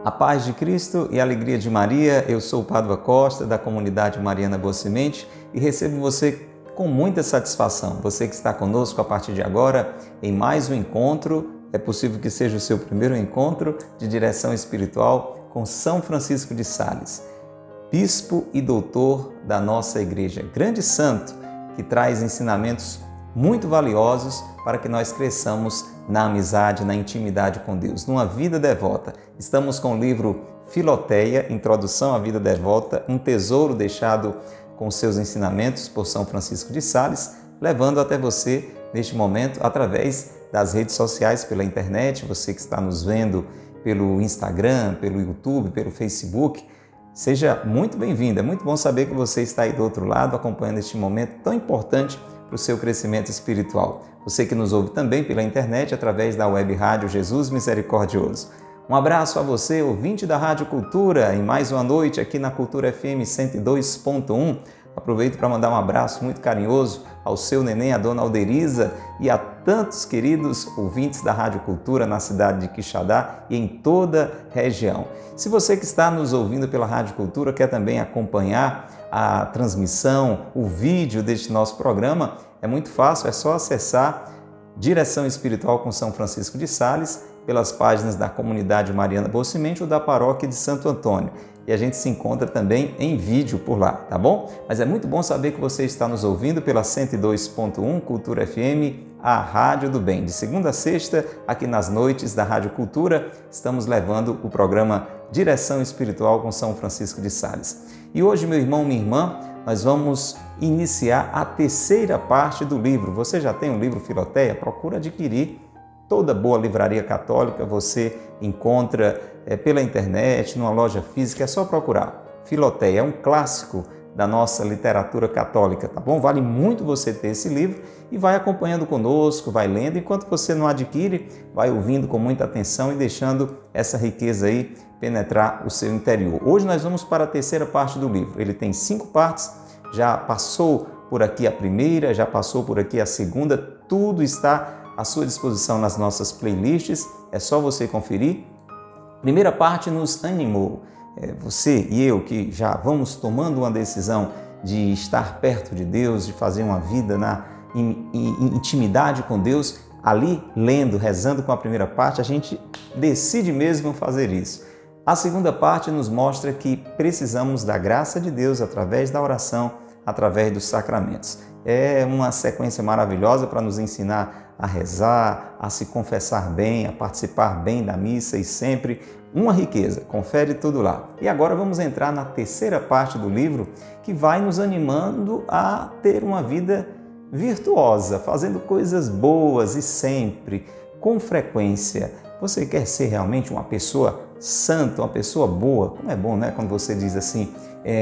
A paz de Cristo e a alegria de Maria, eu sou o Padua Costa, da comunidade Mariana Boa Semente, e recebo você com muita satisfação. Você que está conosco a partir de agora em mais um encontro, é possível que seja o seu primeiro encontro de direção espiritual com São Francisco de Sales, bispo e doutor da nossa igreja, grande santo que traz ensinamentos muito valiosos para que nós cresçamos na amizade, na intimidade com Deus, numa vida devota. Estamos com o livro Filoteia, Introdução à Vida Devota, um tesouro deixado com seus ensinamentos por São Francisco de Sales, levando até você neste momento através das redes sociais, pela internet, você que está nos vendo pelo Instagram, pelo YouTube, pelo Facebook. Seja muito bem-vindo, é muito bom saber que você está aí do outro lado acompanhando este momento tão importante para o seu crescimento espiritual. Você que nos ouve também pela internet através da web rádio Jesus Misericordioso. Um abraço a você, ouvinte da Rádio Cultura, em mais uma noite aqui na Cultura FM 102.1. Aproveito para mandar um abraço muito carinhoso ao seu neném, a dona Alderiza, e a tantos queridos ouvintes da Rádio Cultura na cidade de Quixadá e em toda a região. Se você que está nos ouvindo pela Rádio Cultura quer também acompanhar a transmissão, o vídeo deste nosso programa, é muito fácil, é só acessar Direção Espiritual com São Francisco de Sales pelas páginas da Comunidade Mariana Boa Semente ou da Paróquia de Santo Antônio. E a gente se encontra também em vídeo por lá, tá bom? Mas é muito bom saber que você está nos ouvindo pela 102.1 Cultura FM, a Rádio do Bem. De segunda a sexta, aqui nas noites da Rádio Cultura, estamos levando o programa Direção Espiritual com São Francisco de Sales. E hoje, meu irmão, minha irmã, nós vamos iniciar a terceira parte do livro. Você já tem o livro Filoteia? Procura adquirir. Toda boa livraria católica você encontra pela internet, numa loja física, é só procurar. Filoteia é um clássico da nossa literatura católica, tá bom? Vale muito você ter esse livro e vai acompanhando conosco, vai lendo. Enquanto você não adquire, vai ouvindo com muita atenção e deixando essa riqueza aí penetrar o seu interior. Hoje nós vamos para a terceira parte do livro. Ele tem 5 partes, já passou por aqui a primeira, já passou por aqui a segunda, tudo está à sua disposição nas nossas playlists, é só você conferir. Primeira parte nos animou. Você e eu que já vamos tomando uma decisão de estar perto de Deus, de fazer uma vida na intimidade com Deus, ali lendo, rezando com a primeira parte, a gente decide mesmo fazer isso. A segunda parte nos mostra que precisamos da graça de Deus através da oração, através dos sacramentos. É uma sequência maravilhosa para nos ensinar a rezar, a se confessar bem, a participar bem da missa e sempre uma riqueza. Confere tudo lá. E agora vamos entrar na terceira parte do livro que vai nos animando a ter uma vida virtuosa, fazendo coisas boas e sempre, com frequência. Você quer ser realmente uma pessoa santa, uma pessoa boa? Como é bom, né? Quando você diz assim,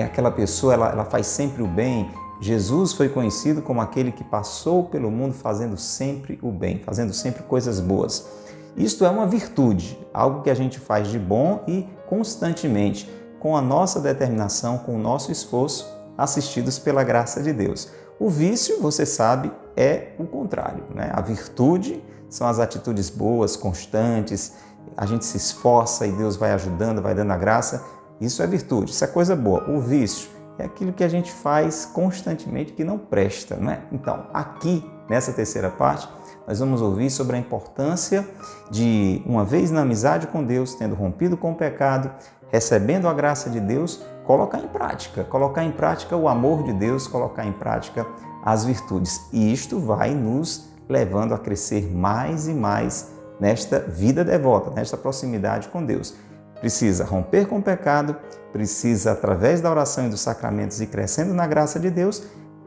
aquela pessoa ela faz sempre o bem. Jesus foi conhecido como aquele que passou pelo mundo fazendo sempre o bem, fazendo sempre coisas boas. Isto é uma virtude, algo que a gente faz de bom e constantemente, com a nossa determinação, com o nosso esforço, assistidos pela graça de Deus. O vício, você sabe, é o contrário, né? A virtude são as atitudes boas, constantes, a gente se esforça e Deus vai ajudando, vai dando a graça. Isso é virtude, isso é coisa boa. O vício é aquilo que a gente faz constantemente que não presta, não é? Então, aqui, nessa terceira parte, nós vamos ouvir sobre a importância de, uma vez na amizade com Deus, tendo rompido com o pecado, recebendo a graça de Deus, colocar em prática o amor de Deus, colocar em prática as virtudes. E isto vai nos levando a crescer mais e mais nesta vida devota, nesta proximidade com Deus. Precisa romper com o pecado, precisa, através da oração e dos sacramentos, ir crescendo na graça de Deus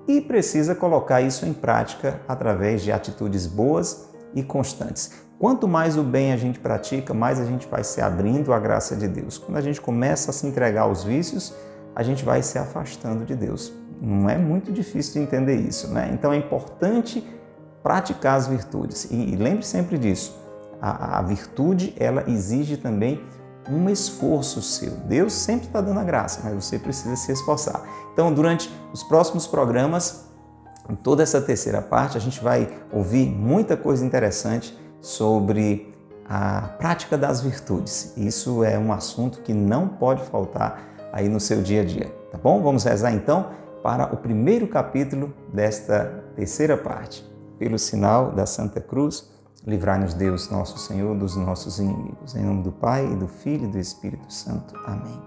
e precisa colocar isso em prática através de atitudes boas e constantes. Quanto mais o bem a gente pratica, mais a gente vai se abrindo à graça de Deus. Quando a gente começa a se entregar aos vícios, a gente vai se afastando de Deus. Não é muito difícil de entender isso, né? Então é importante praticar as virtudes. E lembre sempre disso, a virtude ela exige também um esforço seu. Deus sempre está dando a graça, mas você precisa se esforçar. Então, durante os próximos programas, em toda essa terceira parte, a gente vai ouvir muita coisa interessante sobre a prática das virtudes. Isso é um assunto que não pode faltar aí no seu dia a dia, tá bom? Vamos rezar então para o primeiro capítulo desta terceira parte. Pelo sinal da Santa Cruz, livrai-nos Deus, nosso Senhor, dos nossos inimigos. Em nome do Pai, e do Filho e do Espírito Santo. Amém.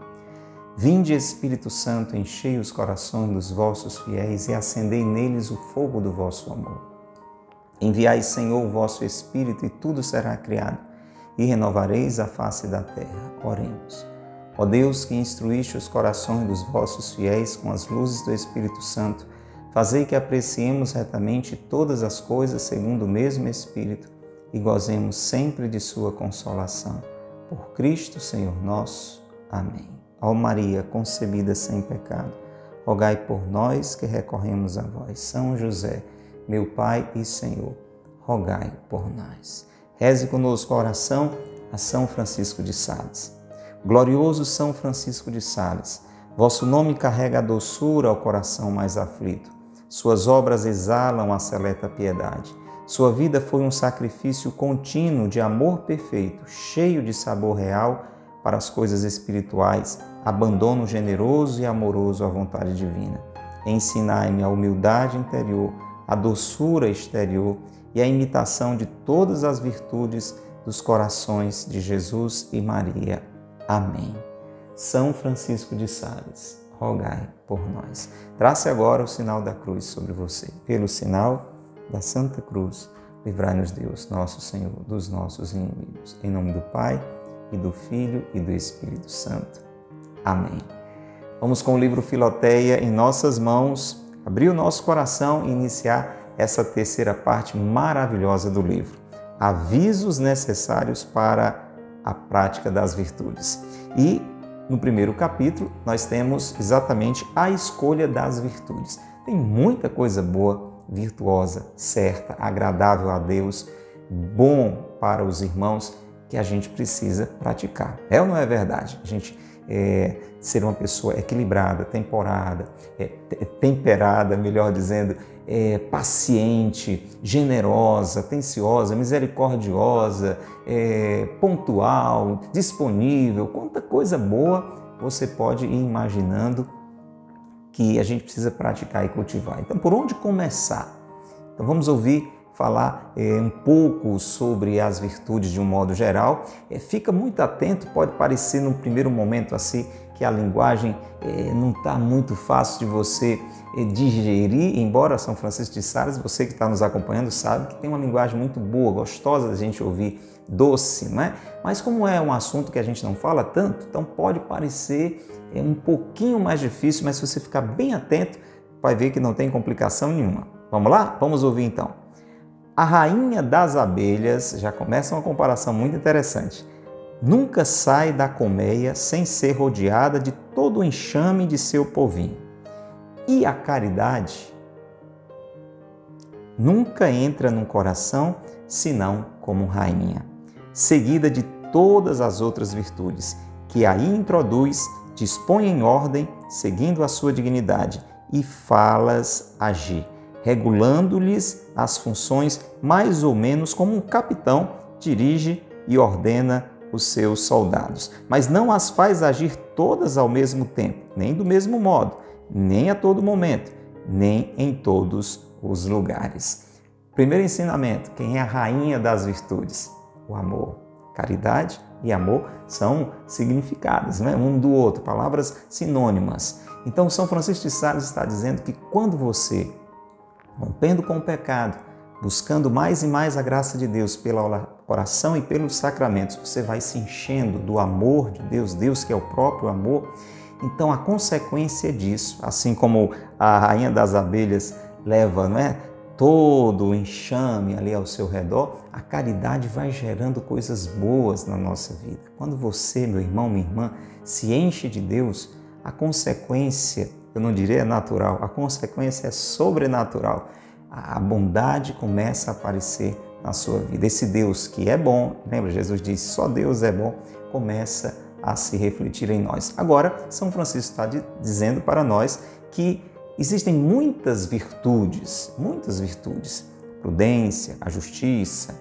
Vinde, Espírito Santo, enchei os corações dos vossos fiéis e acendei neles o fogo do vosso amor. Enviai, Senhor, o vosso Espírito, e tudo será criado, e renovareis a face da terra. Oremos. Ó Deus, que instruíste os corações dos vossos fiéis com as luzes do Espírito Santo, fazei que apreciemos retamente todas as coisas segundo o mesmo Espírito e gozemos sempre de sua consolação. Por Cristo, Senhor nosso. Amém. Ó Maria, concebida sem pecado, rogai por nós que recorremos a vós. São José, meu Pai e Senhor, rogai por nós. Reze conosco a oração a São Francisco de Sales. Glorioso São Francisco de Sales, vosso nome carrega a doçura ao coração mais aflito. Suas obras exalam a seleta piedade. Sua vida foi um sacrifício contínuo de amor perfeito, cheio de sabor real para as coisas espirituais, abandono generoso e amoroso à vontade divina. Ensinai-me a humildade interior, a doçura exterior e a imitação de todas as virtudes dos corações de Jesus e Maria. Amém. São Francisco de Sales, rogai por nós. Trace agora o sinal da cruz sobre você. Pelo sinal da Santa Cruz, livrai-nos Deus, nosso Senhor, dos nossos inimigos. Em nome do Pai, e do Filho e do Espírito Santo. Amém. Vamos com o livro Filoteia em nossas mãos, abrir o nosso coração e iniciar essa terceira parte maravilhosa do livro. Avisos necessários para a prática das virtudes. E no primeiro capítulo nós temos exatamente a escolha das virtudes. Tem muita coisa boa, virtuosa, certa, agradável a Deus, bom para os irmãos que a gente precisa praticar. É ou não é verdade? A gente ser uma pessoa equilibrada, temperada, melhor dizendo, paciente, generosa, atenciosa, misericordiosa, pontual, disponível. Quanta coisa boa você pode ir imaginando que a gente precisa praticar e cultivar. Então, por onde começar? Então, vamos ouvir falar um pouco sobre as virtudes de um modo geral. Fica muito atento, pode parecer num primeiro momento assim que a linguagem não está muito fácil de você digerir, embora São Francisco de Sales, você que está nos acompanhando sabe que tem uma linguagem muito boa, gostosa da gente ouvir, doce, não é? Mas como é um assunto que a gente não fala tanto, então pode parecer um pouquinho mais difícil, mas se você ficar bem atento, vai ver que não tem complicação nenhuma. Vamos lá? Vamos ouvir então. A rainha das abelhas, já começa uma comparação muito interessante, nunca sai da colmeia sem ser rodeada de todo o enxame de seu povinho. E a caridade nunca entra num coração senão como rainha, seguida de todas as outras virtudes, que aí introduz, dispõe em ordem, seguindo a sua dignidade, e fala-as agir, regulando-lhes as funções mais ou menos como um capitão dirige e ordena os seus soldados, mas não as faz agir todas ao mesmo tempo, nem do mesmo modo, nem a todo momento, nem em todos os lugares. Primeiro ensinamento, quem é a rainha das virtudes? O amor. Caridade e amor são significados, né? Um do outro, palavras sinônimas. Então, São Francisco de Sales está dizendo que quando você, rompendo com o pecado, buscando mais e mais a graça de Deus pela oração e pelos sacramentos, você vai se enchendo do amor de Deus, Deus que é o próprio amor. Então a consequência disso, assim como a rainha das abelhas leva, não é, todo o enxame ali ao seu redor, a caridade vai gerando coisas boas na nossa vida. Quando você, meu irmão, minha irmã, se enche de Deus, a consequência, eu não diria natural, a consequência é sobrenatural. A bondade começa a aparecer na sua vida. Esse Deus que é bom, lembra, Jesus disse, só Deus é bom, começa a se refletir em nós. Agora, São Francisco está dizendo para nós que existem muitas virtudes, prudência, a justiça,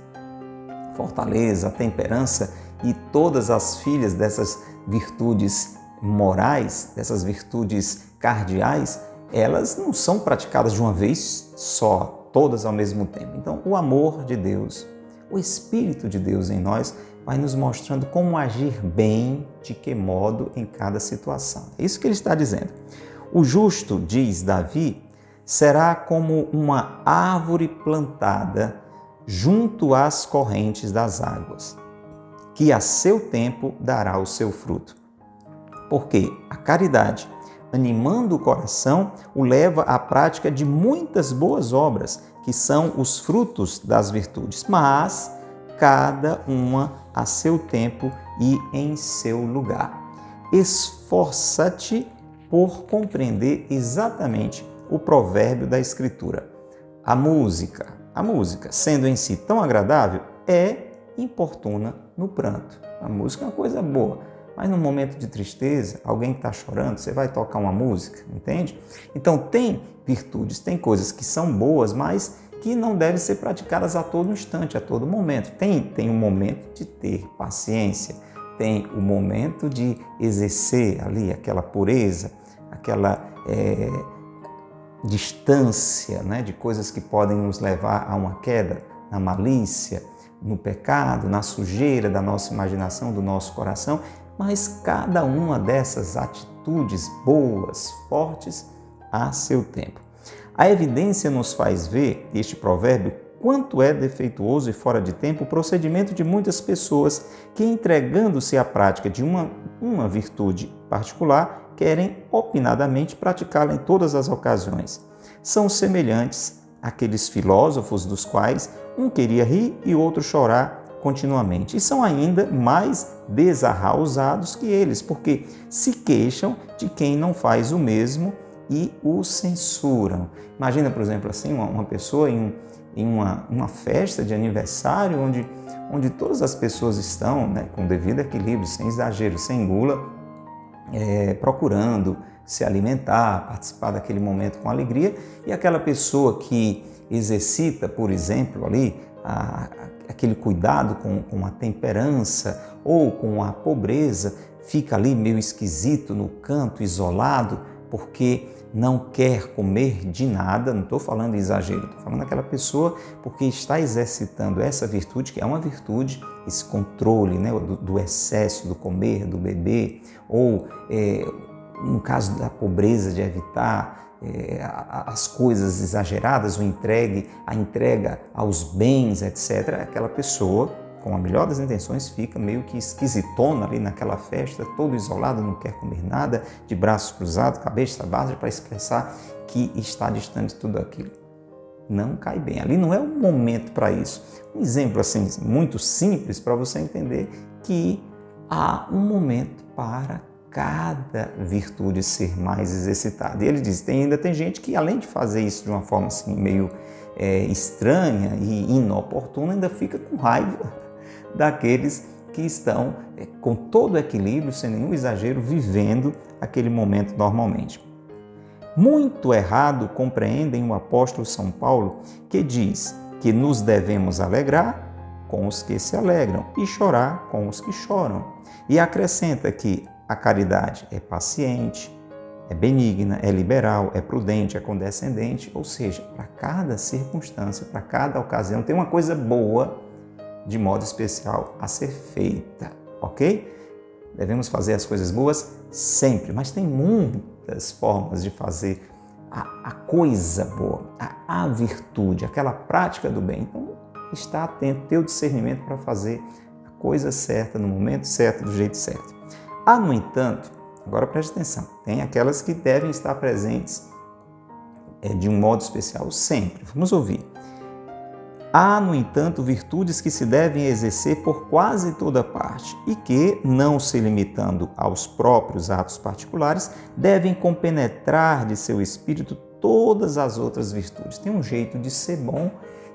fortaleza, a temperança e todas as filhas dessas virtudes morais, dessas virtudes cardeais, elas não são praticadas de uma vez só, todas ao mesmo tempo. Então, o amor de Deus, o Espírito de Deus em nós vai nos mostrando como agir bem, de que modo em cada situação. É isso que ele está dizendo. O justo, diz Davi, será como uma árvore plantada junto às correntes das águas, que a seu tempo dará o seu fruto. Porque a caridade, animando o coração, o leva à prática de muitas boas obras, que são os frutos das virtudes, mas cada uma a seu tempo e em seu lugar. Esforça-te por compreender exatamente o provérbio da Escritura. A música, sendo em si tão agradável, é importuna no pranto. A música é uma coisa boa, mas no momento de tristeza, alguém está chorando, você vai tocar uma música, entende? Então tem virtudes, tem coisas que são boas, mas que não devem ser praticadas a todo instante, a todo momento. Tem um momento de ter paciência, tem o momento de exercer ali aquela pureza, aquela distância, né, de coisas que podem nos levar a uma queda, na malícia, no pecado, na sujeira da nossa imaginação, do nosso coração, mas cada uma dessas atitudes boas, fortes, a seu tempo. A evidência nos faz ver, este provérbio, quanto é defeituoso e fora de tempo o procedimento de muitas pessoas que, entregando-se à prática de uma virtude particular, querem opinadamente praticá-la em todas as ocasiões. São semelhantes àqueles filósofos dos quais um queria rir e outro chorar continuamente. E são ainda mais desarrausados que eles, porque se queixam de quem não faz o mesmo e o censuram. Imagina, por exemplo, assim, uma pessoa em uma festa de aniversário onde todas as pessoas estão, né, com devido equilíbrio, sem exagero, sem gula, procurando se alimentar, participar daquele momento com alegria, e aquela pessoa que exercita, por exemplo, ali aquele cuidado com a temperança ou com a pobreza, fica ali meio esquisito no canto, isolado, porque não quer comer de nada. Não estou falando exagero, estou falando daquela pessoa porque está exercitando essa virtude, que é uma virtude, esse controle, né, do excesso, do comer, do beber, ou no caso da pobreza, de evitar as coisas exageradas, a entrega aos bens, etc. Aquela pessoa, com a melhor das intenções, fica meio que esquisitona ali naquela festa, todo isolado, não quer comer nada, de braços cruzados, cabeça baixa, para expressar que está distante de tudo aquilo. Não cai bem. Ali não é o momento para isso. Um exemplo assim muito simples para você entender que há um momento para cada virtude ser mais exercitada. E ele diz, ainda tem gente que, além de fazer isso de uma forma assim meio estranha e inoportuna, ainda fica com raiva daqueles que estão com todo o equilíbrio, sem nenhum exagero, vivendo aquele momento normalmente. Muito errado compreendem o apóstolo São Paulo, que diz que nos devemos alegrar com os que se alegram e chorar com os que choram. E acrescenta que a caridade é paciente, é benigna, é liberal, é prudente, é condescendente, ou seja, para cada circunstância, para cada ocasião, tem uma coisa boa de modo especial a ser feita, ok? Devemos fazer as coisas boas sempre, mas tem muitas formas de fazer a coisa boa, a virtude, aquela prática do bem. Então, está atento, ter o discernimento para fazer a coisa certa, no momento certo, do jeito certo. Há, no entanto, agora preste atenção, tem aquelas que devem estar presentes de um modo especial sempre. Vamos ouvir. Há, no entanto, virtudes que se devem exercer por quase toda parte e que, não se limitando aos próprios atos particulares, devem compenetrar de seu espírito todas as outras virtudes. Tem um jeito de ser bom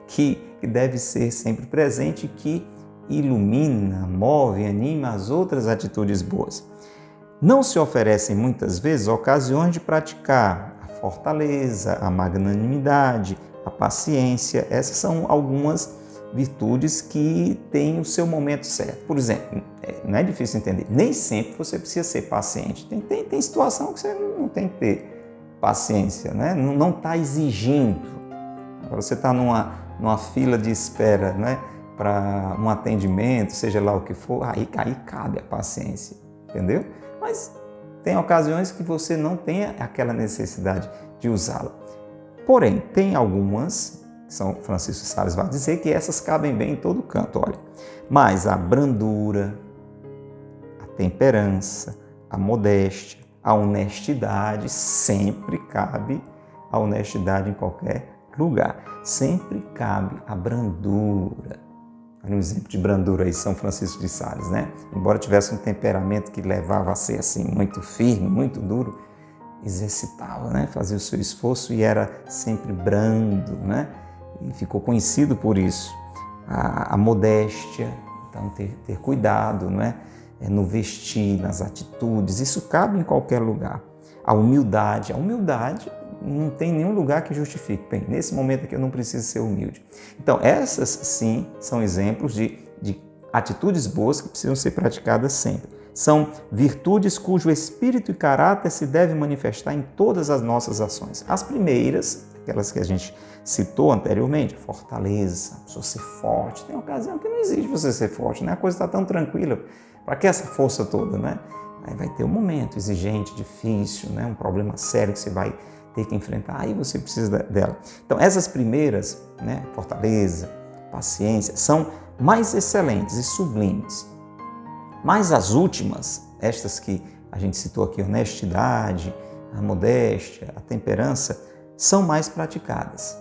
que deve ser sempre presente, que ilumina, move, anima as outras atitudes boas. Não se oferecem muitas vezes ocasiões de praticar a fortaleza, a magnanimidade, a paciência. Essas são algumas virtudes que têm o seu momento certo. Por exemplo, não é difícil entender, nem sempre você precisa ser paciente. Tem situação que você não tem que ter paciência, né? Não está exigindo. Agora você está numa fila de espera, né? Para um atendimento, seja lá o que for, aí cabe a paciência, entendeu? Mas tem ocasiões que você não tem aquela necessidade de usá-la. Porém, tem algumas, São Francisco de Sales vai dizer que essas cabem bem em todo canto, olha. Mas a brandura, a temperança, a modéstia, a honestidade, sempre cabe a honestidade em qualquer lugar. Sempre cabe a brandura. Olha um exemplo de brandura aí, São Francisco de Sales, né? Embora tivesse um temperamento que levava a ser assim muito firme, muito duro, exercitava, né? Fazia o seu esforço e era sempre brando, né? E ficou conhecido por isso. A modéstia, então ter cuidado, não é? No vestir, nas atitudes, isso cabe em qualquer lugar. A humildade não tem nenhum lugar que justifique. Bem, nesse momento aqui eu não preciso ser humilde. Então, essas sim são exemplos de atitudes boas que precisam ser praticadas sempre. São virtudes cujo espírito e caráter se deve manifestar em todas as nossas ações. As primeiras, aquelas que a gente citou anteriormente, fortaleza, a pessoa ser forte. Tem ocasião que não exige você ser forte, né? A coisa está tão tranquila. Para que essa força toda, né? Aí vai ter um momento exigente, difícil, né? Um problema sério que você vai ter que enfrentar, aí você precisa dela. Então, essas primeiras, né? Fortaleza, paciência, são mais excelentes e sublimes. Mas as últimas, estas que a gente citou aqui, a honestidade, a modéstia, a temperança, são mais praticadas.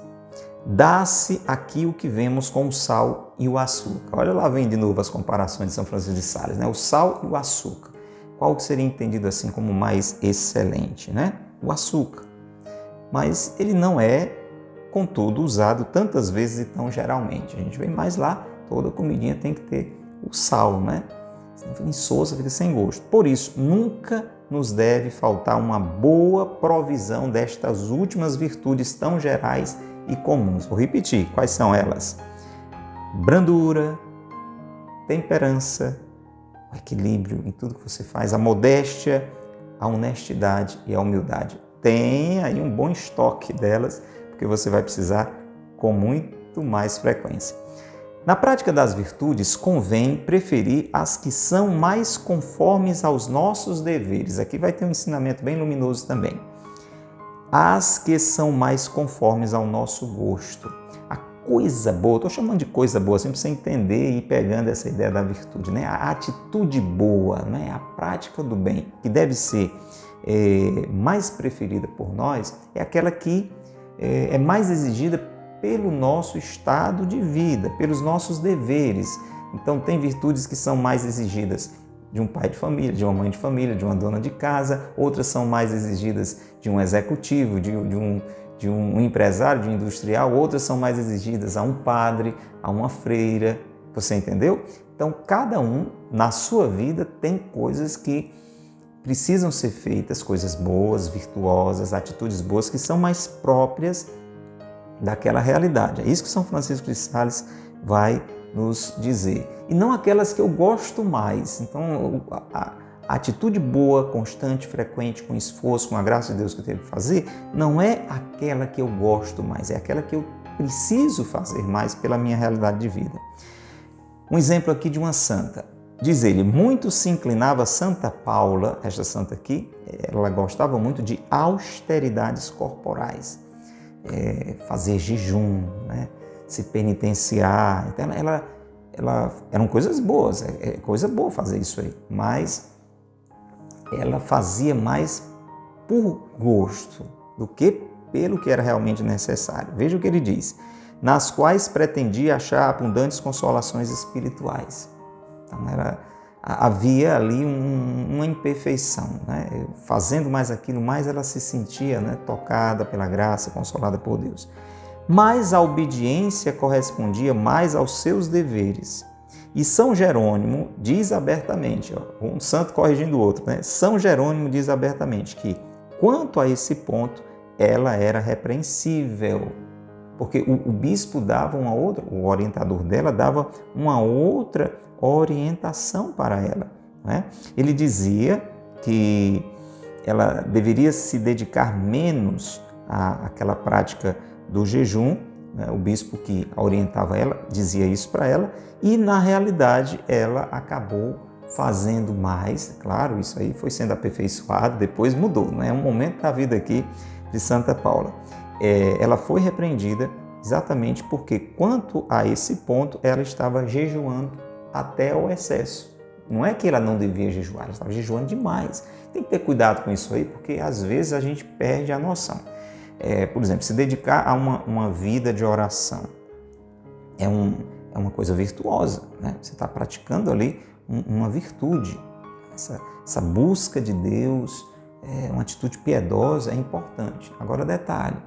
Dá-se aqui o que vemos com o sal e o açúcar. Olha lá, vem de novo as comparações de São Francisco de Sales, né? O sal e o açúcar. Qual que seria entendido assim como mais excelente, né? O açúcar. Mas ele não é, contudo, usado tantas vezes e tão geralmente. A gente vê mais lá, toda comidinha tem que ter o sal, né? Senão fica insossa, fica sem gosto. Por isso, nunca nos deve faltar uma boa provisão destas últimas virtudes tão gerais e comuns. Vou repetir, quais são elas? Brandura, temperança, o equilíbrio em tudo que você faz, a modéstia, a honestidade e a humildade. Tem aí um bom estoque delas, porque você vai precisar com muito mais frequência. Na prática das virtudes, convém preferir as que são mais conformes aos nossos deveres. Aqui vai ter um ensinamento bem luminoso também. As que são mais conformes ao nosso gosto. A coisa boa, estou chamando de coisa boa, sempre para você entender e ir pegando essa ideia da virtude, né? A atitude boa, né? A prática do bem, que deve ser mais preferida por nós, é aquela que é mais exigida pelo nosso estado de vida, pelos nossos deveres. Então, tem virtudes que são mais exigidas de um pai de família, de uma mãe de família, de uma dona de casa, outras são mais exigidas de um executivo, de um empresário, de um industrial, outras são mais exigidas a um padre, a uma freira, você entendeu? Então, cada um, na sua vida, tem coisas que precisam ser feitas, coisas boas, virtuosas, atitudes boas, que são mais próprias daquela realidade. É isso que São Francisco de Sales vai nos dizer. E não aquelas que eu gosto mais. Então, a atitude boa, constante, frequente, com esforço, com a graça de Deus que eu tenho que fazer, não é aquela que eu gosto mais, é aquela que eu preciso fazer mais pela minha realidade de vida. Um exemplo aqui de uma santa. Diz ele, muito se inclinava Santa Paula, esta santa aqui, ela gostava muito de austeridades corporais, fazer jejum, né? Se penitenciar. Então eram coisas boas, é coisa boa fazer isso aí, mas ela fazia mais por gosto do que pelo que era realmente necessário. Veja o que ele diz, nas quais pretendia achar abundantes consolações espirituais. Então, havia ali uma imperfeição, né? Fazendo mais aquilo, mais ela se sentia, né, tocada pela graça, consolada por Deus. Mas a obediência correspondia mais aos seus deveres. E São Jerônimo diz abertamente, um santo corrigindo o outro, né? São Jerônimo diz abertamente que, quanto a esse ponto, ela era repreensível. porque o bispo dava uma outra, o orientador dela dava uma outra orientação para ela, né? Ele dizia que ela deveria se dedicar menos àquela prática do jejum, né? O bispo que orientava ela dizia isso para ela, e na realidade ela acabou fazendo mais. Claro, isso aí foi sendo aperfeiçoado, depois mudou, não é um momento da vida aqui de Santa Paula. Ela foi repreendida exatamente porque, quanto a esse ponto, ela estava jejuando até o excesso. Não é que ela não devia jejuar, ela estava jejuando demais. Tem que ter cuidado com isso aí, porque às vezes a gente perde a noção. Por exemplo, se dedicar a uma vida de oração é uma coisa virtuosa, né? Você está praticando ali uma virtude. Essa busca de Deus, uma atitude piedosa é importante. Agora, detalhe,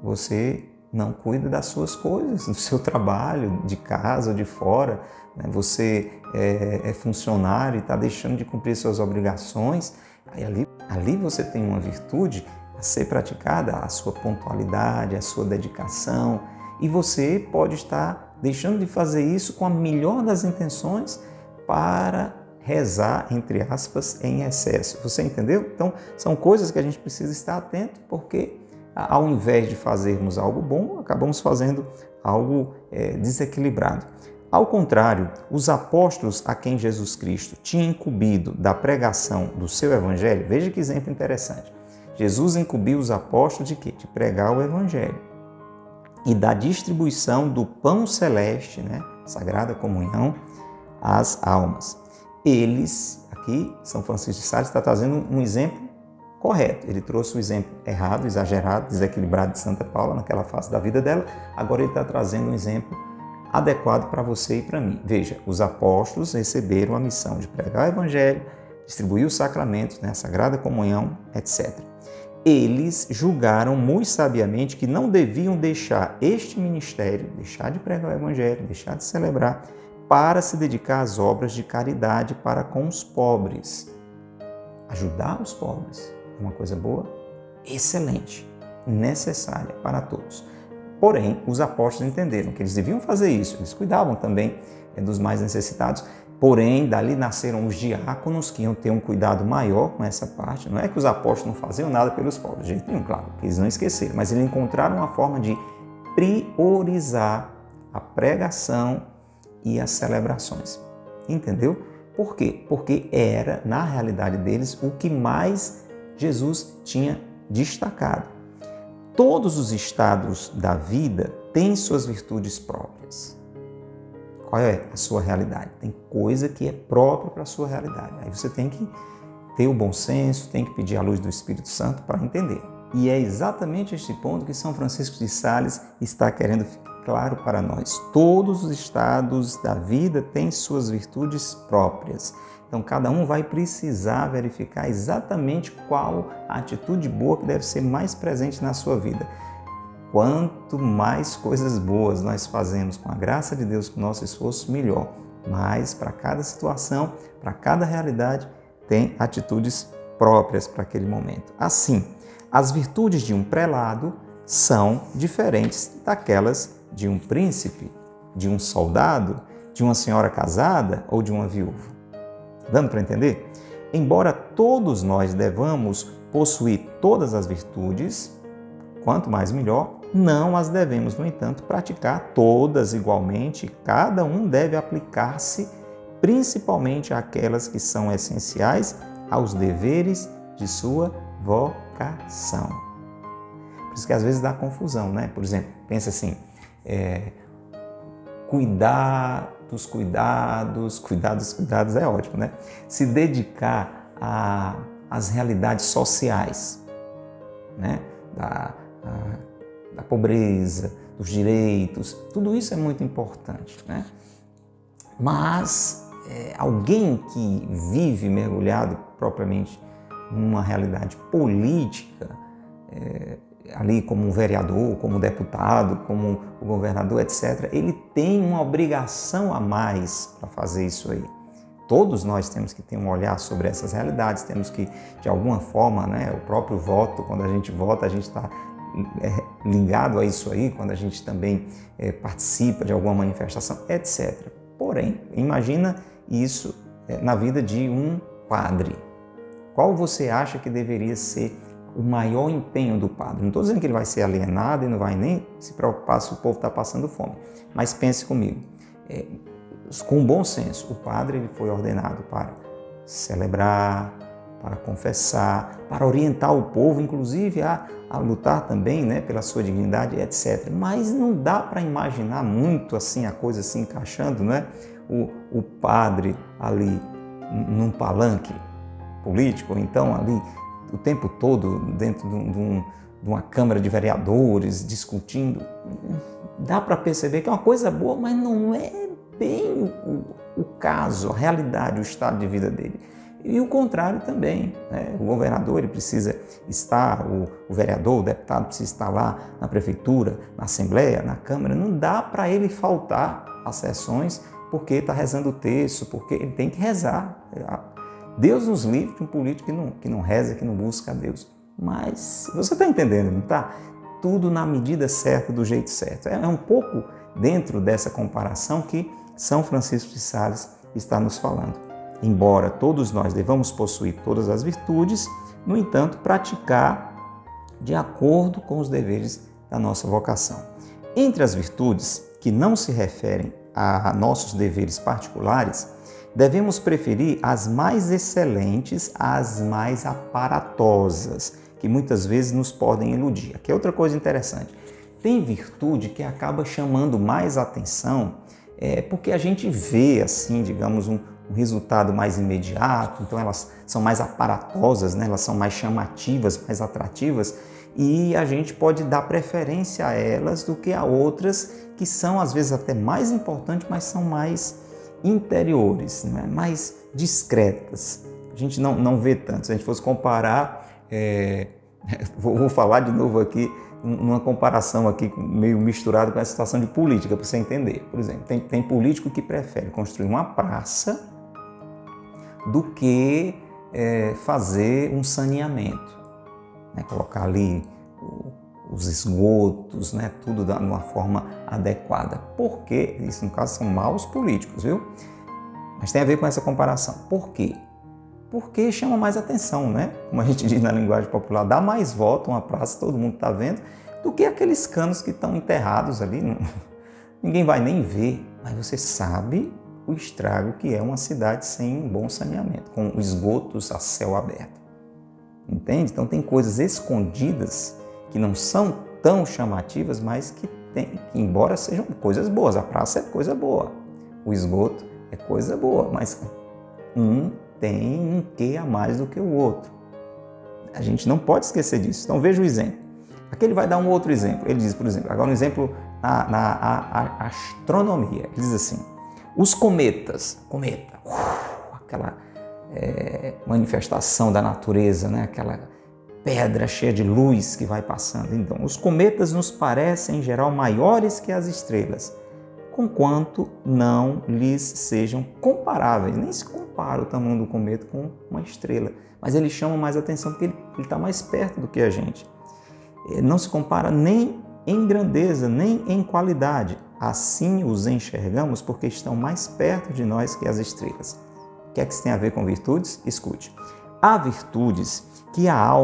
você não cuida das suas coisas, do seu trabalho, de casa ou de fora, né? Você é funcionário e está deixando de cumprir suas obrigações. Aí ali você tem uma virtude a ser praticada, a sua pontualidade, a sua dedicação, e você pode estar deixando de fazer isso com a melhor das intenções para rezar, entre aspas, em excesso. Você entendeu? Então, são coisas que a gente precisa estar atento, porque ao invés de fazermos algo bom, acabamos fazendo algo desequilibrado. Ao contrário, os apóstolos a quem Jesus Cristo tinha incumbido da pregação do seu evangelho, veja que exemplo interessante. Jesus incumbiu os apóstolos de quê? De pregar o evangelho e da distribuição do pão celeste, né? Sagrada comunhão, às almas. Eles, aqui, São Francisco de Sales está trazendo um exemplo correto. Ele trouxe o exemplo errado, exagerado, desequilibrado de Santa Paula naquela fase da vida dela. Agora ele está trazendo um exemplo adequado para você e para mim. Veja, os apóstolos receberam a missão de pregar o evangelho, distribuir os sacramentos, né, a Sagrada Comunhão, etc. Eles julgaram muito sabiamente que não deviam deixar este ministério, deixar de pregar o evangelho, deixar de celebrar, para se dedicar às obras de caridade para com os pobres. Ajudar os pobres é uma coisa boa, excelente, necessária para todos. Porém, os apóstolos entenderam que eles deviam fazer isso, eles cuidavam também dos mais necessitados, porém, dali nasceram os diáconos que iam ter um cuidado maior com essa parte. Não é que os apóstolos não faziam nada pelos pobres, de jeito nenhum, claro, que eles não esqueceram, mas eles encontraram uma forma de priorizar a pregação e as celebrações. Entendeu? Por quê? Porque era, na realidade deles, o que mais Jesus tinha destacado. Todos os estados da vida têm suas virtudes próprias. Qual é a sua realidade? Tem coisa que é própria para a sua realidade. Aí você tem que ter o bom senso, tem que pedir a luz do Espírito Santo para entender. E é exatamente este ponto que São Francisco de Sales está querendo ficar claro para nós. Todos os estados da vida têm suas virtudes próprias. Então, cada um vai precisar verificar exatamente qual a atitude boa que deve ser mais presente na sua vida. Quanto mais coisas boas nós fazemos com a graça de Deus, com o nosso esforço, melhor. Mas, para cada situação, para cada realidade, tem atitudes próprias para aquele momento. Assim, as virtudes de um prelado são diferentes daquelas de um príncipe, de um soldado, de uma senhora casada ou de uma viúva. Dando para entender? Embora todos nós devamos possuir todas as virtudes, quanto mais melhor, não as devemos, no entanto, praticar todas igualmente. Cada um deve aplicar-se principalmente àquelas que são essenciais aos deveres de sua vocação. Por isso que às vezes dá confusão, né? Por exemplo, pensa assim, cuidar dos cuidados é ótimo, né? Se dedicar às realidades sociais, né? Da pobreza, dos direitos, tudo isso é muito importante, né? Mas alguém que vive mergulhado propriamente numa realidade política, ali como um vereador, como um deputado, como o governador, etc., ele tem uma obrigação a mais para fazer isso aí. Todos nós temos que ter um olhar sobre essas realidades, temos que, de alguma forma, né, o próprio voto, quando a gente vota, a gente está ligado a isso aí, quando a gente também participa de alguma manifestação, etc. Porém, imagina isso na vida de um padre. Qual você acha que deveria ser o maior empenho do padre? Não estou dizendo que ele vai ser alienado e não vai nem se preocupar se o povo está passando fome, mas pense comigo, com bom senso, o padre ele foi ordenado para celebrar, para confessar, para orientar o povo, inclusive a lutar também, né, pela sua dignidade, etc. Mas não dá para imaginar muito assim a coisa se encaixando, né? O padre ali num palanque político, ou então ali o tempo todo dentro de uma Câmara de Vereadores discutindo. Dá para perceber que é uma coisa boa, mas não é bem o caso, a realidade, o estado de vida dele. E o contrário também, né? O governador ele precisa estar, o vereador, o deputado precisa estar lá na prefeitura, na Assembleia, na Câmara. Não dá para ele faltar às sessões porque está rezando o terço, porque ele tem que rezar. Deus nos livre de um político que não reza, que não busca a Deus. Mas você está entendendo, não está? Tudo na medida certa, do jeito certo. É um pouco dentro dessa comparação que São Francisco de Sales está nos falando. Embora todos nós devamos possuir todas as virtudes, no entanto, praticar de acordo com os deveres da nossa vocação. Entre as virtudes que não se referem a nossos deveres particulares, devemos preferir as mais excelentes às mais aparatosas, que muitas vezes nos podem iludir. Aqui é outra coisa interessante. Tem virtude que acaba chamando mais atenção porque a gente vê, assim, digamos, um resultado mais imediato, então elas são mais aparatosas, né? Elas são mais chamativas, mais atrativas, e a gente pode dar preferência a elas do que a outras que são às vezes até mais importantes, mas são mais interiores, né? Mais discretas. A gente não vê tanto. Se a gente fosse comparar, vou falar de novo aqui, numa comparação aqui meio misturada com a situação de política, para você entender. Por exemplo, tem político que prefere construir uma praça do que fazer um saneamento, né? Colocar ali os esgotos, né? Tudo de uma forma adequada. Por quê? Isso, no caso, são maus políticos, viu? Mas tem a ver com essa comparação. Por quê? Porque chama mais atenção, né? Como a gente diz na linguagem popular, dá mais voto uma praça, todo mundo está vendo, do que aqueles canos que estão enterrados ali. Ninguém vai nem ver, mas você sabe o estrago que é uma cidade sem um bom saneamento, com esgotos a céu aberto. Entende? Então tem coisas escondidas que não são tão chamativas, mas que embora sejam coisas boas. A praça é coisa boa, o esgoto é coisa boa, mas tem um quê a mais do que o outro. A gente não pode esquecer disso. Então veja o exemplo. Aqui ele vai dar um outro exemplo. Ele diz, por exemplo, agora um exemplo na astronomia. Ele diz assim, os cometas, aquela manifestação da natureza, né? Aquela pedra cheia de luz que vai passando. Então, os cometas nos parecem, em geral, maiores que as estrelas, conquanto não lhes sejam comparáveis. Nem se compara o tamanho do cometa com uma estrela, mas ele chama mais atenção porque ele está mais perto do que a gente. Não se compara nem em grandeza, nem em qualidade. Assim os enxergamos porque estão mais perto de nós que as estrelas. O que é que isso tem a ver com virtudes? Escute. Há virtudes que para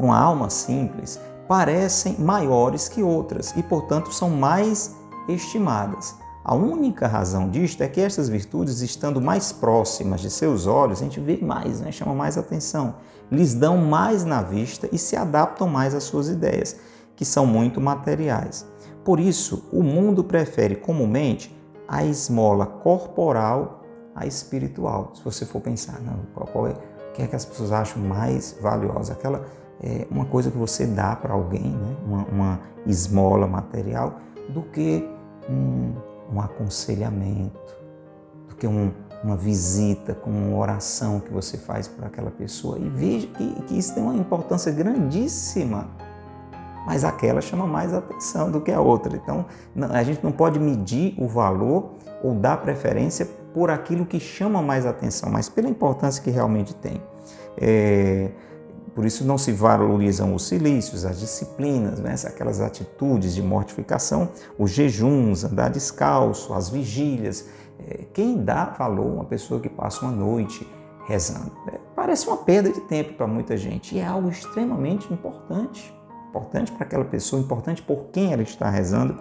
uma alma simples, parecem maiores que outras e, portanto, são mais estimadas. A única razão disto é que estas virtudes, estando mais próximas de seus olhos, a gente vê mais, né? Chama mais atenção, lhes dão mais na vista e se adaptam mais às suas ideias, que são muito materiais. Por isso, o mundo prefere comumente a esmola corporal à espiritual. Se você for pensar, o que é que as pessoas acham mais valiosa? Aquela uma coisa que você dá para alguém, né? Uma esmola material, do que um aconselhamento, do que uma visita, com uma oração que você faz para aquela pessoa. E veja que isso tem uma importância grandíssima, mas aquela chama mais atenção do que a outra. Então, a gente não pode medir o valor ou dar preferência por aquilo que chama mais atenção, mas pela importância que realmente tem. Por isso não se valorizam os silícios, as disciplinas, né? Aquelas atitudes de mortificação, os jejuns, andar descalço, as vigílias. Quem dá valor a uma pessoa que passa uma noite rezando? Parece uma perda de tempo para muita gente e é algo extremamente importante. Importante para aquela pessoa, importante por quem ela está rezando.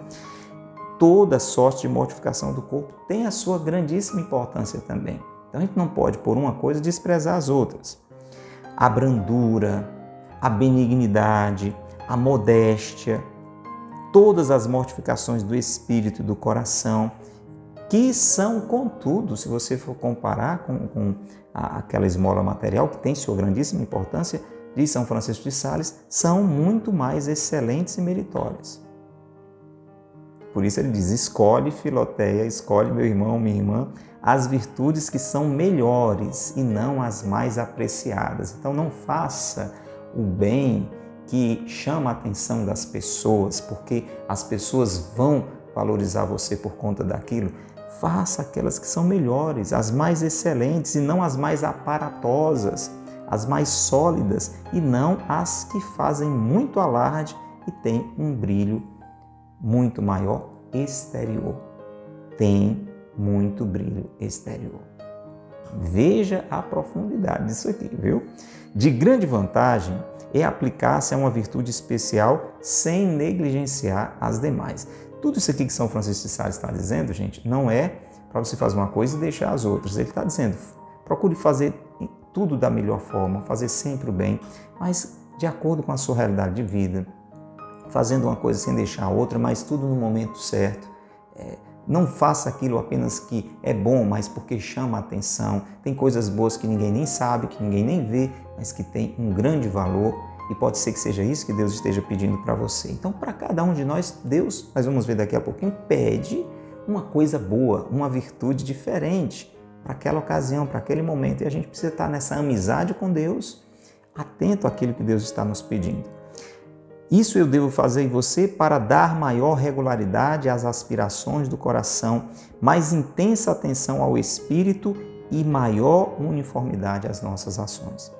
Toda sorte de mortificação do corpo tem a sua grandíssima importância também. Então a gente não pode, por uma coisa, desprezar as outras. A brandura, a benignidade, a modéstia, todas as mortificações do espírito e do coração, que são, contudo, se você for comparar com aquela esmola material, que tem sua grandíssima importância, diz São Francisco de Sales, são muito mais excelentes e meritórias. Por isso ele diz, escolhe, Filoteia, escolhe, meu irmão, minha irmã, as virtudes que são melhores e não as mais apreciadas. Então não faça o bem que chama a atenção das pessoas, porque as pessoas vão valorizar você por conta daquilo. Faça aquelas que são melhores, as mais excelentes e não as mais aparatosas, as mais sólidas e não as que fazem muito alarde e têm um brilho muito maior exterior. Tem muito brilho exterior. Veja a profundidade disso aqui, viu? De grande vantagem é aplicar-se a uma virtude especial sem negligenciar as demais. Tudo isso aqui que São Francisco de Sales está dizendo, gente, não é para você fazer uma coisa e deixar as outras. Ele está dizendo, procure fazer tudo da melhor forma, fazer sempre o bem, mas de acordo com a sua realidade de vida, fazendo uma coisa sem deixar a outra, mas tudo no momento certo. Não faça aquilo apenas que é bom, mas porque chama a atenção. Tem coisas boas que ninguém nem sabe, que ninguém nem vê, mas que tem um grande valor e pode ser que seja isso que Deus esteja pedindo para você. Então, para cada um de nós, Deus, nós vamos ver daqui a pouquinho, pede uma coisa boa, uma virtude diferente para aquela ocasião, para aquele momento. E a gente precisa estar nessa amizade com Deus, atento àquilo que Deus está nos pedindo. Isso eu devo fazer em você para dar maior regularidade às aspirações do coração, mais intensa atenção ao espírito e maior uniformidade às nossas ações.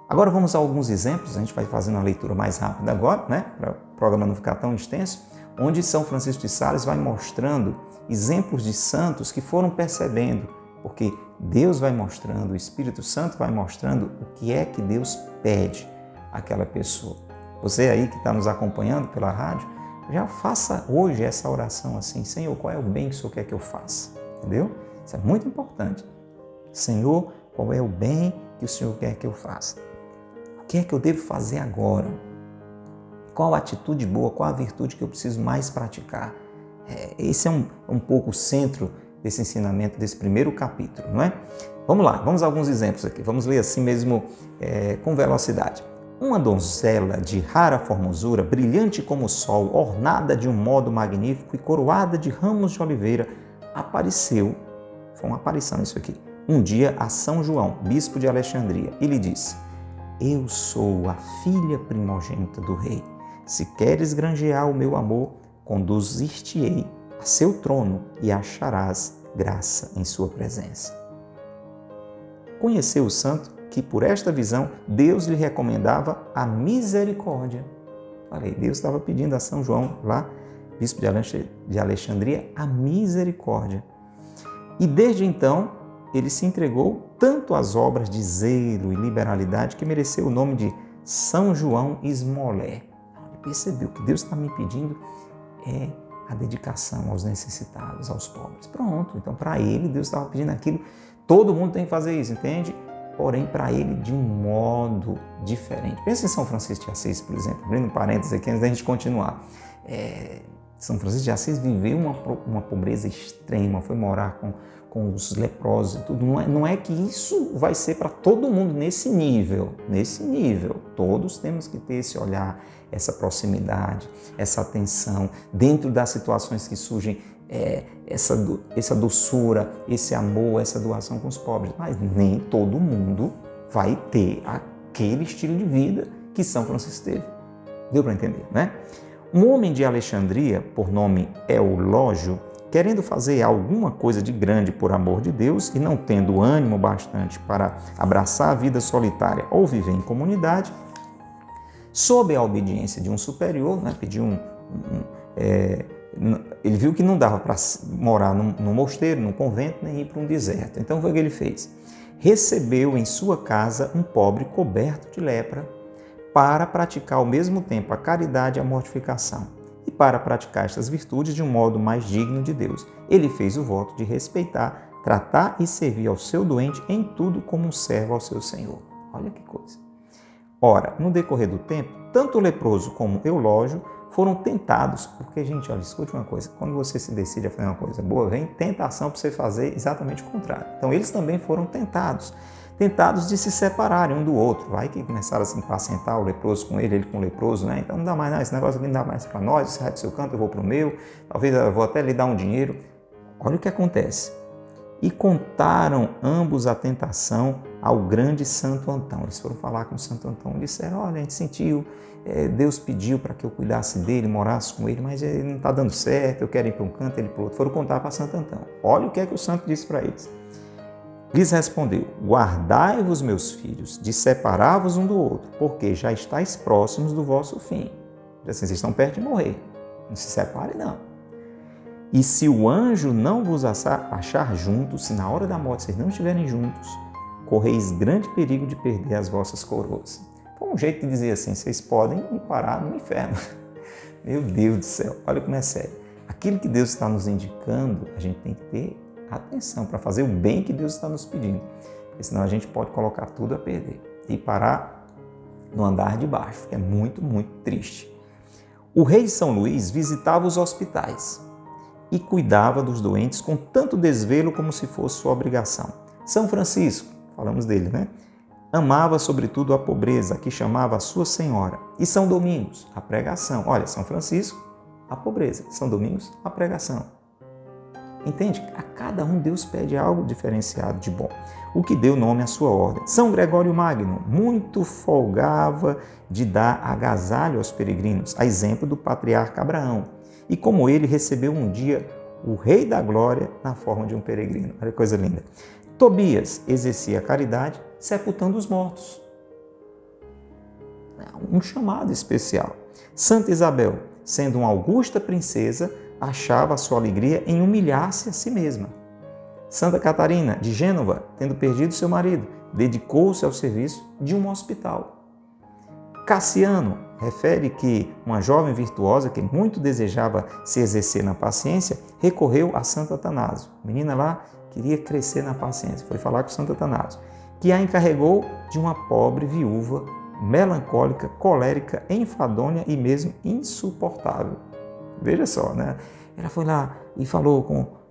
Agora vamos a alguns exemplos, a gente vai fazendo a leitura mais rápida agora, né? Para o programa não ficar tão extenso, onde São Francisco de Sales vai mostrando exemplos de santos que foram percebendo, porque Deus vai mostrando, o Espírito Santo vai mostrando o que é que Deus pede àquela pessoa. Você aí que está nos acompanhando pela rádio, já faça hoje essa oração assim, Senhor, qual é o bem que o Senhor quer que eu faça? Entendeu? Isso é muito importante. Senhor, qual é o bem que o Senhor quer que eu faça? O que é que eu devo fazer agora? Qual a atitude boa, qual a virtude que eu preciso mais praticar? Esse é um pouco o centro desse ensinamento, desse primeiro capítulo, não é? Vamos lá, vamos a alguns exemplos aqui. Vamos ler assim mesmo com velocidade. Uma donzela de rara formosura, brilhante como o sol, ornada de um modo magnífico e coroada de ramos de oliveira, apareceu, foi uma aparição isso aqui, um dia a São João, bispo de Alexandria, e lhe disse: eu sou a filha primogênita do rei. Se queres granjear o meu amor, conduzir-te-ei a seu trono e acharás graça em sua presença. Conheceu o santo que por esta visão Deus lhe recomendava a misericórdia. Falei, Deus estava pedindo a São João, lá, bispo de Alexandria, a misericórdia. E desde então, ele se entregou tanto às obras de zelo e liberalidade que mereceu o nome de São João Esmolé. Ele percebeu que Deus está me pedindo a dedicação aos necessitados, aos pobres. Pronto, então para ele Deus estava pedindo aquilo. Todo mundo tem que fazer isso, entende? Porém, para ele de um modo diferente. Pensa em São Francisco de Assis, por exemplo, abrindo parênteses aqui antes da gente continuar. São Francisco de Assis viveu uma pobreza extrema, foi morar com os leprosos e tudo. Não é que isso vai ser para todo mundo nesse nível. Todos temos que ter esse olhar, essa proximidade, essa atenção, dentro das situações que surgem, essa doçura, esse amor, essa doação com os pobres. Mas nem todo mundo vai ter aquele estilo de vida que São Francisco teve. Deu para entender, né? Um homem de Alexandria, por nome Eulógio, querendo fazer alguma coisa de grande por amor de Deus e não tendo ânimo bastante para abraçar a vida solitária ou viver em comunidade, sob a obediência de um superior, né, pediu ele viu que não dava para morar num mosteiro, num convento, nem ir para um deserto. Então foi o que ele fez. Recebeu em sua casa um pobre coberto de lepra para praticar ao mesmo tempo a caridade e a mortificação. E para praticar estas virtudes de um modo mais digno de Deus. Ele fez o voto de respeitar, tratar e servir ao seu doente em tudo como um servo ao seu Senhor. Olha que coisa. Ora, no decorrer do tempo, tanto o leproso como o Eulógio foram tentados, porque, gente, olha, escute uma coisa, quando você se decide a fazer uma coisa boa, vem tentação para você fazer exatamente o contrário. Então, eles também foram tentados de se separarem um do outro. Vai que começaram a se impacientar, o leproso com ele com o leproso, né? Então, não dá mais, não, esse negócio aqui não dá mais para nós, você vai do seu canto, eu vou para o meu, talvez eu vou até lhe dar um dinheiro. Olha o que acontece. E contaram ambos a tentação ao grande Santo Antão. Eles foram falar com o Santo Antão e disseram, olha, a gente sentiu, Deus pediu para que eu cuidasse dele, morasse com ele, mas ele não está dando certo, eu quero ir para um canto, ele para o outro. Foram contar para Santo Antão. Olha o que é que o santo disse para eles. Lhes respondeu, guardai-vos, meus filhos, de separar-vos um do outro, porque já estáis próximos do vosso fim. Assim, vocês estão perto de morrer. Não se separem, não. E se o anjo não vos achar juntos, se na hora da morte vocês não estiverem juntos, correis grande perigo de perder as vossas coroas. Foi um jeito de dizer assim, vocês podem ir parar no inferno. Meu Deus do céu, olha como é sério. Aquilo que Deus está nos indicando, a gente tem que ter atenção para fazer o bem que Deus está nos pedindo. Porque senão a gente pode colocar tudo a perder e parar no andar de baixo, que é muito, muito triste. O rei de São Luís visitava os hospitais e cuidava dos doentes com tanto desvelo como se fosse sua obrigação. São Francisco, falamos dele, né? Amava sobretudo a pobreza, que chamava a sua senhora. E São Domingos, a pregação. Olha, São Francisco, a pobreza. São Domingos, a pregação. Entende? A cada um Deus pede algo diferenciado de bom, o que deu nome à sua ordem. São Gregório Magno, muito folgava de dar agasalho aos peregrinos, a exemplo do patriarca Abraão. E como ele recebeu um dia o Rei da Glória na forma de um peregrino. Olha que coisa linda. Tobias exercia a caridade sepultando os mortos. Um chamado especial. Santa Isabel, sendo uma augusta princesa, achava a sua alegria em humilhar-se a si mesma. Santa Catarina, de Gênova, tendo perdido seu marido, dedicou-se ao serviço de um hospital. Cassiano refere que uma jovem virtuosa que muito desejava se exercer na paciência, recorreu a Santo Atanásio. A menina lá queria crescer na paciência, foi falar com Santo Atanásio, que a encarregou de uma pobre viúva, melancólica, colérica, enfadonha e mesmo insuportável. Veja só, né? Ela foi lá e falou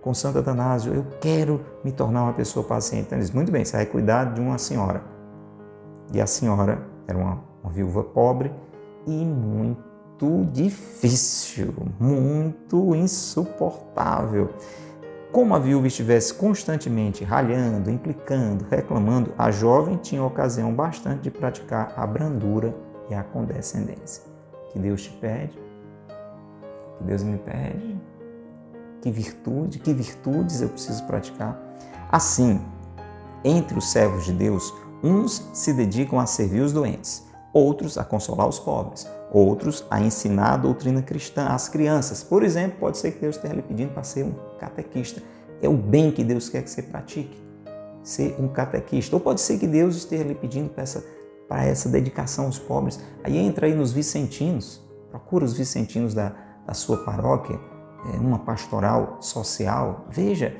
com Santo Atanásio, eu quero me tornar uma pessoa paciente. Então ele disse, muito bem, você vai cuidar de uma senhora. E a senhora era uma viúva pobre e muito difícil, muito insuportável. Como a viúva estivesse constantemente ralhando, implicando, reclamando, a jovem tinha ocasião bastante de praticar a brandura e a condescendência. Que Deus te pede, que Deus me pede, que virtudes eu preciso praticar. Assim, entre os servos de Deus, uns se dedicam a servir os doentes, outros a consolar os pobres, outros a ensinar a doutrina cristã às crianças. Por exemplo, pode ser que Deus esteja lhe pedindo para ser um catequista. É o bem que Deus quer que você pratique, ser um catequista. Ou pode ser que Deus esteja lhe pedindo para essa dedicação aos pobres. Aí entra aí nos vicentinos, procura os vicentinos da sua paróquia, uma pastoral social. Veja,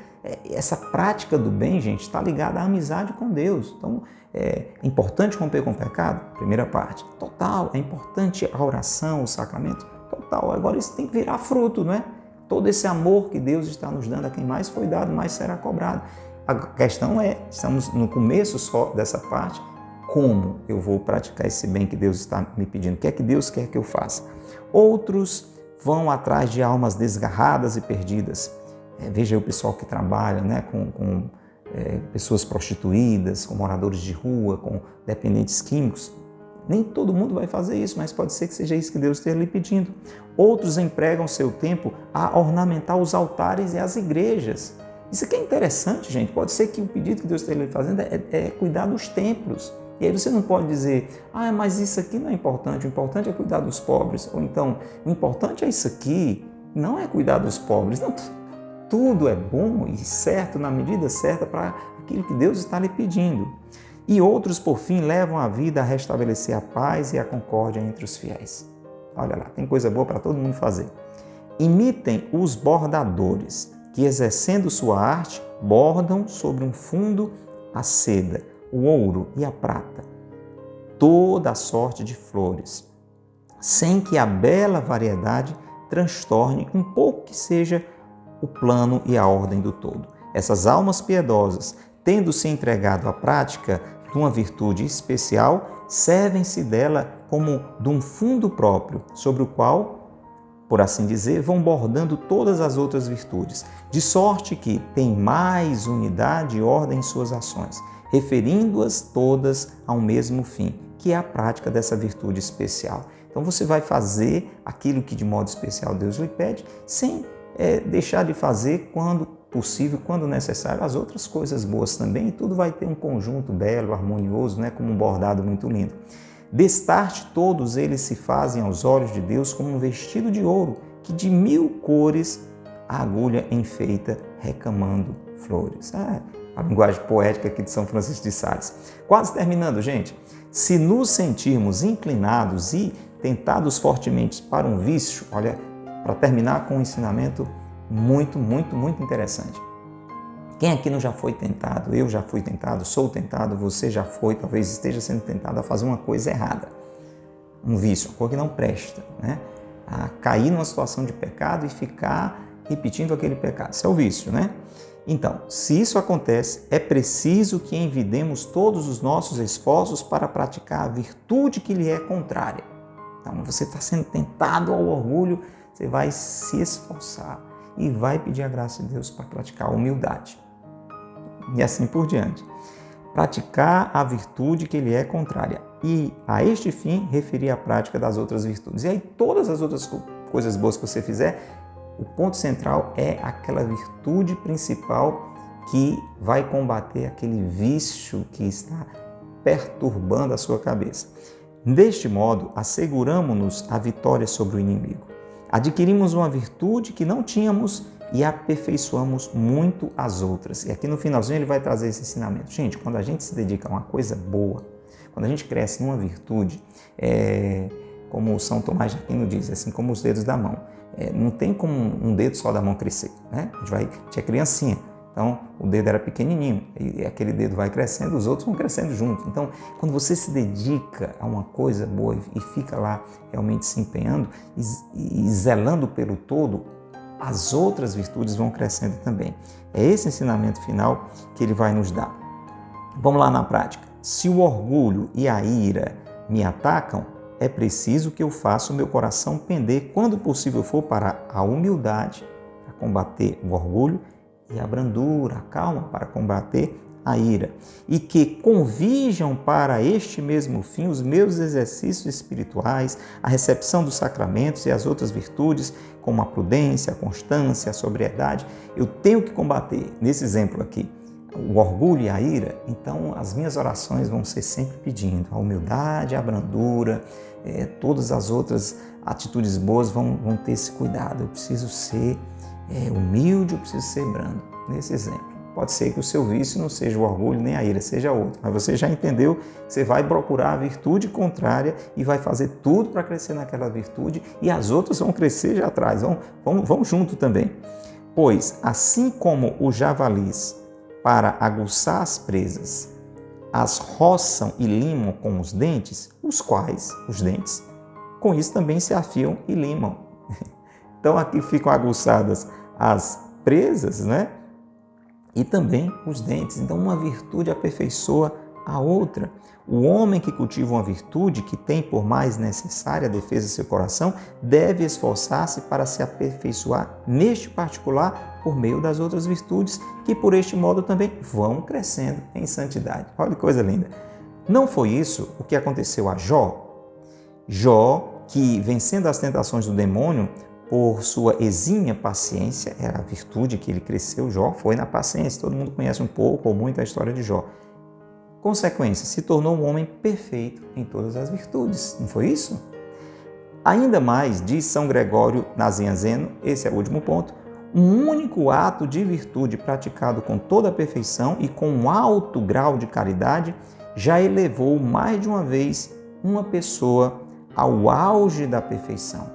essa prática do bem, gente, está ligada à amizade com Deus. Então, é importante romper com o pecado? Primeira parte. Total. É importante a oração, o sacramento? Total. Agora isso tem que virar fruto, não é? Todo esse amor que Deus está nos dando, a quem mais foi dado, mais será cobrado. A questão é, estamos no começo só dessa parte, como eu vou praticar esse bem que Deus está me pedindo? O que é que Deus quer que eu faça? Outros vão atrás de almas desgarradas e perdidas. Veja aí o pessoal que trabalha, né, com pessoas prostituídas, com moradores de rua, com dependentes químicos. Nem todo mundo vai fazer isso, mas pode ser que seja isso que Deus esteja lhe pedindo. Outros empregam seu tempo a ornamentar os altares e as igrejas. Isso aqui é interessante, gente. Pode ser que o pedido que Deus esteja lhe fazendo é cuidar dos templos. E aí você não pode dizer, mas isso aqui não é importante, o importante é cuidar dos pobres. Ou então, o importante é isso aqui, não é cuidar dos pobres. Não, tudo é bom e certo, na medida certa, para aquilo que Deus está lhe pedindo. E outros, por fim, levam a vida a restabelecer a paz e a concórdia entre os fiéis. Olha lá, tem coisa boa para todo mundo fazer. Imitem os bordadores, que exercendo sua arte, bordam sobre um fundo a seda, o ouro e a prata, toda a sorte de flores, sem que a bela variedade transtorne um pouco que seja o plano e a ordem do todo. Essas almas piedosas, tendo-se entregado à prática de uma virtude especial, servem-se dela como de um fundo próprio, sobre o qual, por assim dizer, vão bordando todas as outras virtudes, de sorte que tem mais unidade e ordem em suas ações, referindo-as todas ao mesmo fim, que é a prática dessa virtude especial. Então você vai fazer aquilo que de modo especial Deus lhe pede, sem deixar de fazer quando possível, quando necessário, as outras coisas boas também, e tudo vai ter um conjunto belo, harmonioso, como um bordado muito lindo. Destarte todos eles se fazem aos olhos de Deus como um vestido de ouro, que de 1000 cores a agulha enfeita, recamando flores. A linguagem poética aqui de São Francisco de Sales. Quase terminando, gente. Se nos sentirmos inclinados e tentados fortemente para um vício, olha, para terminar com um ensinamento muito, muito, muito interessante. Quem aqui não já foi tentado? Eu já fui tentado, sou tentado, você já foi, talvez esteja sendo tentado a fazer uma coisa errada. Um vício, uma coisa que não presta, a cair numa situação de pecado e ficar repetindo aquele pecado. Isso é o vício, Então, se isso acontece, é preciso que envidemos todos os nossos esforços para praticar a virtude que lhe é contrária. Então, você está sendo tentado ao orgulho, você vai se esforçar e vai pedir a graça de Deus para praticar a humildade. E assim por diante. Praticar a virtude que lhe é contrária. E a este fim, referir a prática das outras virtudes. E aí, todas as outras coisas boas que você fizer, o ponto central é aquela virtude principal que vai combater aquele vício que está perturbando a sua cabeça. Deste modo, asseguramo-nos a vitória sobre o inimigo. Adquirimos uma virtude que não tínhamos e aperfeiçoamos muito as outras. E aqui no finalzinho ele vai trazer esse ensinamento. Gente, quando a gente se dedica a uma coisa boa, quando a gente cresce numa virtude, como São Tomás de Aquino diz, assim como os dedos da mão. Não tem como um dedo só da mão crescer, tinha criancinha, então o dedo era pequenininho e aquele dedo vai crescendo, os outros vão crescendo juntos. Então, quando você se dedica a uma coisa boa e fica lá realmente se empenhando e zelando pelo todo, as outras virtudes vão crescendo também. É esse ensinamento final que ele vai nos dar. Vamos lá na prática. Se o orgulho e a ira me atacam, é preciso que eu faça o meu coração pender, quando possível for, para a humildade, para combater o orgulho, e a brandura, a calma, para combater a ira. E que convirjam para este mesmo fim os meus exercícios espirituais, a recepção dos sacramentos e as outras virtudes, como a prudência, a constância, a sobriedade. Eu tenho que combater, nesse exemplo aqui, o orgulho e a ira. Então as minhas orações vão ser sempre pedindo a humildade, a brandura, todas as outras atitudes boas vão ter esse cuidado. Eu preciso ser humilde, eu preciso ser brando, nesse exemplo. Pode ser que o seu vício não seja o orgulho nem a ira, seja outro, mas você já entendeu que você vai procurar a virtude contrária e vai fazer tudo para crescer naquela virtude, e as outras vão crescer já atrás, vão junto também. Pois, assim como os javalis, para aguçar as presas, as roçam e limam com os dentes, os dentes, com isso também se afiam e limam. Então aqui ficam aguçadas as presas, e também os dentes. Então uma virtude aperfeiçoa a outra. O homem que cultiva uma virtude que tem por mais necessária a defesa de seu coração deve esforçar-se para se aperfeiçoar neste particular por meio das outras virtudes que por este modo também vão crescendo em santidade. Olha que coisa linda! Não foi isso o que aconteceu a Jó? Jó, que vencendo as tentações do demônio por sua exímia paciência, era a virtude que ele cresceu, Jó foi na paciência, todo mundo conhece um pouco ou muito a história de Jó. Consequência, se tornou um homem perfeito em todas as virtudes, não foi isso? Ainda mais, diz São Gregório Nazianzeno, esse é o último ponto, um único ato de virtude praticado com toda a perfeição e com um alto grau de caridade já elevou mais de uma vez uma pessoa ao auge da perfeição.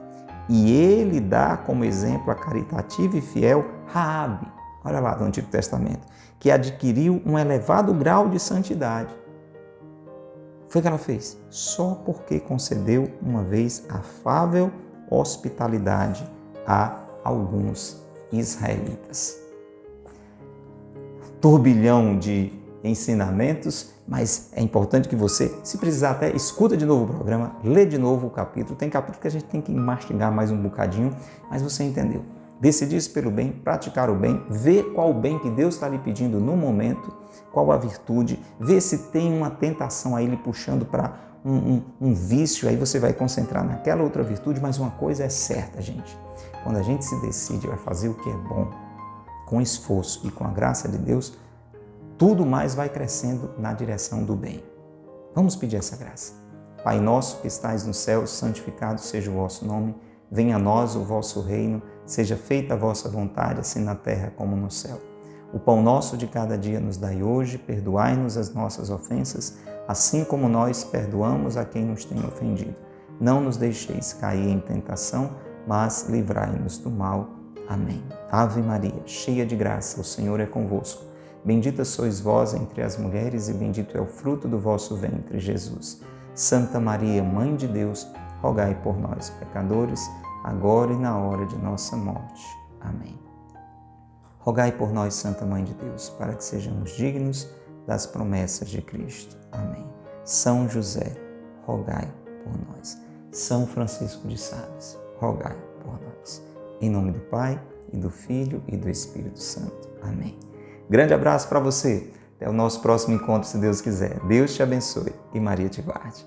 E ele dá como exemplo a caritativa e fiel Raabe, olha lá do Antigo Testamento, que adquiriu um elevado grau de santidade. Foi o que ela fez? Só porque concedeu uma vez afável hospitalidade a alguns israelitas. Turbilhão de ensinamentos, mas é importante que você, se precisar até, escuta de novo o programa, lê de novo o capítulo. Tem capítulo que a gente tem que mastigar mais um bocadinho, mas você entendeu. Decidir-se pelo bem, praticar o bem, ver qual o bem que Deus está lhe pedindo no momento, qual a virtude, ver se tem uma tentação aí lhe puxando para um vício, aí você vai concentrar naquela outra virtude, mas uma coisa é certa, gente. Quando a gente se decide a fazer o que é bom, com esforço e com a graça de Deus, tudo mais vai crescendo na direção do bem. Vamos pedir essa graça. Pai nosso que estais no céu, santificado seja o vosso nome, venha a nós o vosso reino, seja feita a vossa vontade, assim na terra como no céu. O pão nosso de cada dia nos dai hoje, perdoai-nos as nossas ofensas, assim como nós perdoamos a quem nos tem ofendido. Não nos deixeis cair em tentação, mas livrai-nos do mal. Amém. Ave Maria, cheia de graça, o Senhor é convosco. Bendita sois vós entre as mulheres e bendito é o fruto do vosso ventre, Jesus. Santa Maria, Mãe de Deus, rogai por nós, pecadores, agora e na hora de nossa morte. Amém. Rogai por nós, Santa Mãe de Deus, para que sejamos dignos das promessas de Cristo. Amém. São José, rogai por nós. São Francisco de Sales, rogai por nós. Em nome do Pai, e do Filho e do Espírito Santo. Amém. Grande abraço para você. Até o nosso próximo encontro, se Deus quiser. Deus te abençoe e Maria te guarde.